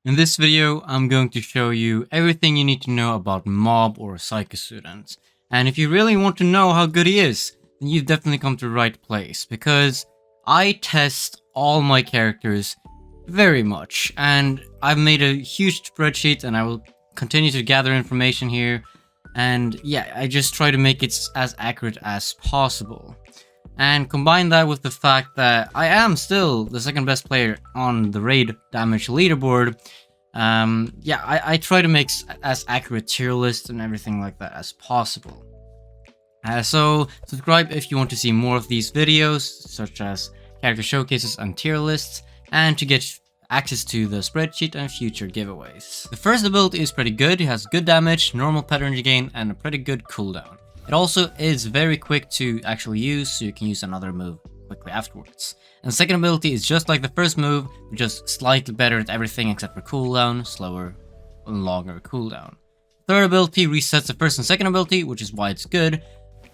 In this video, I'm going to show you everything you need to know about Mob or Psycho Student. And if you really want to know how good he is, then you've definitely come to the right place, because I test all my characters very much, and I've made a huge spreadsheet and I will continue to gather information here, and yeah, I just try to make it as accurate as possible. And combine that with the fact that I am still the second best player on the raid damage leaderboard. I try to make as accurate tier lists and everything like that as possible. So subscribe if you want to see more of these videos, such as character showcases and tier lists, and to get access to the spreadsheet and future giveaways. The first ability is pretty good. It has good damage, normal pattern gain, and a pretty good cooldown. It also is very quick to actually use, so you can use another move quickly afterwards. And the second ability is just like the first move, just slightly better at everything except for cooldown, slower and longer cooldown. Third ability resets the first and second ability, which is why it's good.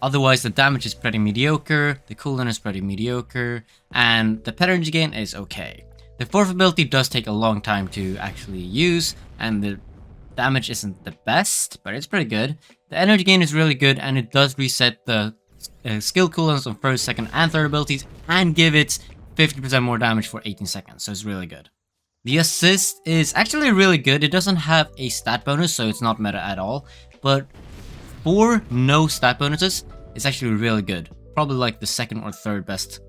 Otherwise, the damage is pretty mediocre, the cooldown is pretty mediocre, and the pattern gain is okay. The fourth ability does take a long time to actually use, and the damage isn't the best, but it's pretty good. The energy gain is really good, and it does reset the skill cooldowns on first, second, and third abilities, and give it 50% more damage for 18 seconds, so it's really good. The assist is actually really good. It doesn't have a stat bonus, so it's not meta at all, but for no stat bonuses, it's actually really good. Probably like the second or third best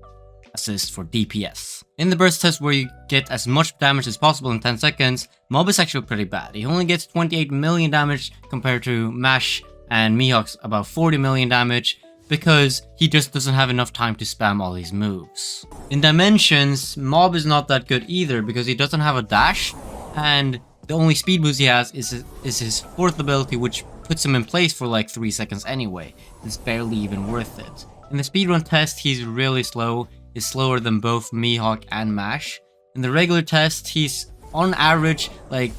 assist for DPS. In the burst test, where you get as much damage as possible in 10 seconds, Mob is actually pretty bad. He only gets 28 million damage compared to Mash and Mihawk's about 40 million damage, because he just doesn't have enough time to spam all these moves. In Dimensions, Mob is not that good either, because he doesn't have a dash, and the only speed boost he has is his fourth ability, which puts him in place for like 3 seconds anyway. It's barely even worth it. In the speedrun test, he's really slow. He's slower than both Mihawk and Mash. In the regular test, he's on average like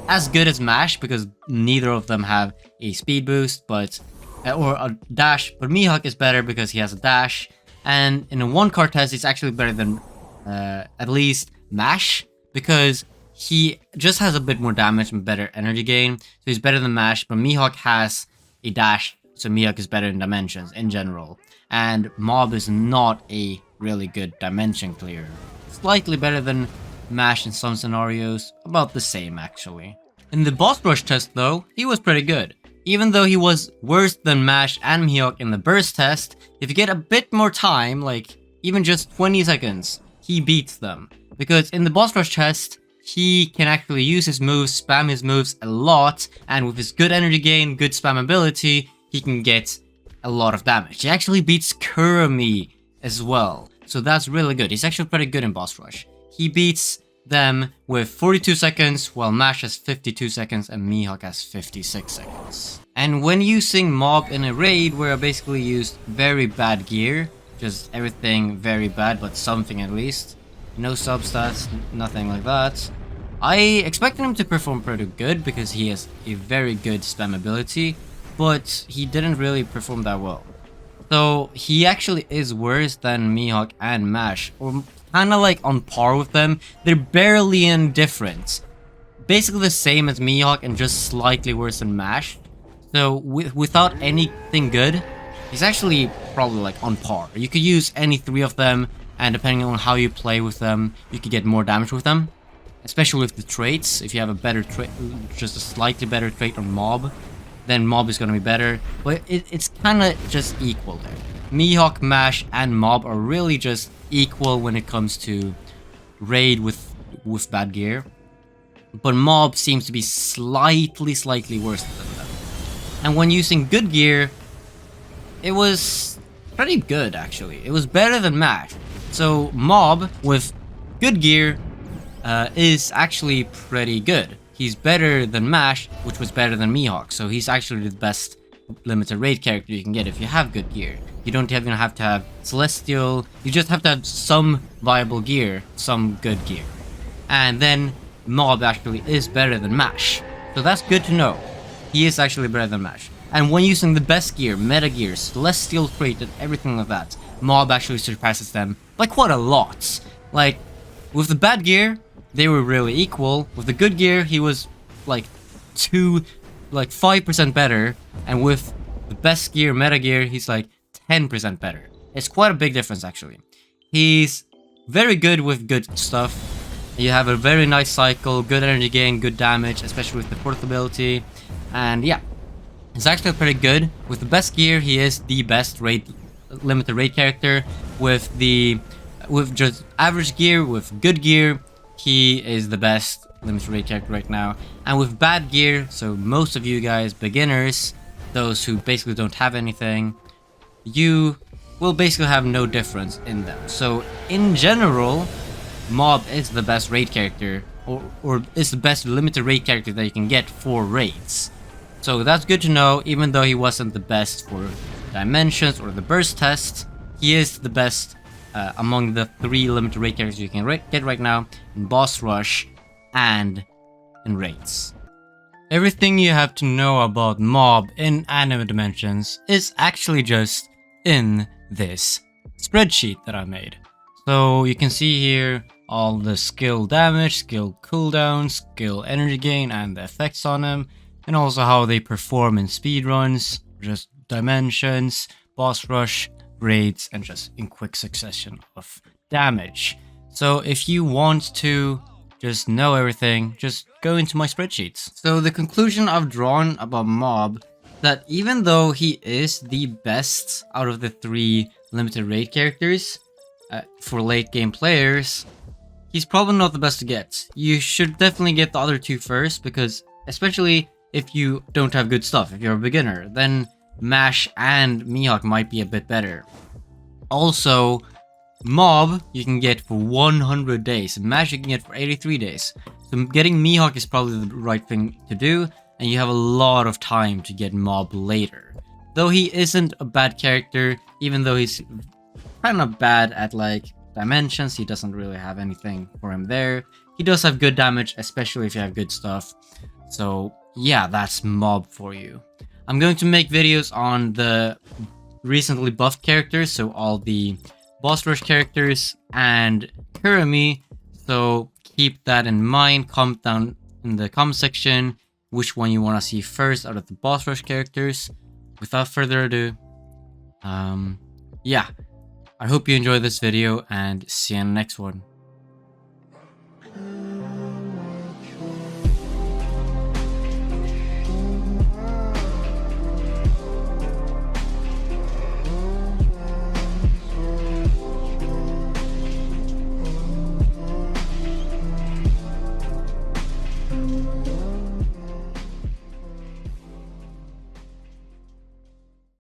as good as Mash, because neither of them have a speed boost, or a dash, but Mihawk is better because he has a dash. And in a one card test, he's actually better than at least Mash, because he just has a bit more damage and better energy gain, so he's better than Mash. But Mihawk has a dash, so Mihawk is better in Dimensions in general. And Mob is not a really good Dimension clearer. Slightly better than Mash in some scenarios, about the same actually. In the boss rush test though, he was pretty good. Even though he was worse than Mash and Mihawk in the burst test, if you get a bit more time, like even just 20 seconds, he beats them. Because in the boss rush test, he can actually use his moves, spam his moves a lot, and with his good energy gain, good spam ability, he can get a lot of damage. He actually beats Kurumi as well, so that's really good. He's actually pretty good in boss rush. He beats them with 42 seconds, while Mash has 52 seconds and Mihawk has 56 seconds. And when using Mob in a raid where I basically used very bad gear, just everything very bad, but something at least, no substats, nothing like that, I expected him to perform pretty good because he has a very good spam ability, but he didn't really perform that well. So he actually is worse than Mihawk and Mash, or kinda like on par with them. They're barely indifferent. Basically the same as Mihawk and just slightly worse than Mash. So without anything good, he's actually probably like on par. You could use any three of them, and depending on how you play with them, you could get more damage with them. Especially with the traits. If you have a better trait, just a slightly better trait on Mob, then Mob is gonna be better. But it's kinda just equal there. Mihawk, Mash, and Mob are really just equal when it comes to raid with bad gear. But Mob seems to be slightly worse than them. And when using good gear, it was pretty good actually. It was better than Mash. So Mob with good gear is actually pretty good. He's better than Mash, which was better than Mihawk, so he's actually the best limited raid character you can get if you have good gear. You don't even have to have Celestial, you just have to have some viable gear, some good gear. And then Mob actually is better than Mash, so that's good to know. He is actually better than Mash. And when using the best gear, meta gear, Celestial trait, and everything like that, Mob actually surpasses them by quite a lot. Like, with the bad gear, they were really equal. With the good gear, he was like 5% better, and with the best gear, meta gear, he's like 10% better. It's quite a big difference actually. He's very good with good stuff. You have a very nice cycle, good energy gain, good damage, especially with the portability, and yeah, it's actually pretty good. With the best gear, he is the best limited raid character. With just average gear, with good gear, he is the best limited raid character right now. And with bad gear, so most of you guys, beginners, those who basically don't have anything, you will basically have no difference in them. So in general, Mob is the best raid character, or is the best limited raid character that you can get for raids. So that's good to know. Even though he wasn't the best for dimensions or the burst test, he is the best among the 3 limited raid characters you can get right now in boss rush and in raids. Everything you have to know about Mob in Anime Dimensions is actually just in this spreadsheet that I made. So you can see here all the skill damage, skill cooldowns, skill energy gain, and the effects on them, and also how they perform in speedruns, just dimensions, boss rush, raids, and just in quick succession of damage. So if you want to just know everything, just go into my spreadsheets. So the conclusion I've drawn about Mob, that even though he is the best out of the 3 limited raid characters for late game players, he's probably not the best to get. You should definitely get the other 2 first, because especially if you don't have good stuff, if you're a beginner, then Mash and Mihawk might be a bit better. Also, Mob you can get for 100 days, Mash you can get for 83 days. So getting Mihawk is probably the right thing to do, and you have a lot of time to get Mob later. Though he isn't a bad character, even though he's kind of bad at like dimensions, he doesn't really have anything for him there. He does have good damage, especially if you have good stuff. So yeah, that's Mob for you. I'm going to make videos on the recently buffed characters, so all the boss rush characters and Kurumi, so keep that in mind. Comment down in the comment section which one you want to see first out of the boss rush characters. Without further ado, yeah, I hope you enjoyed this video, and see you in the next one.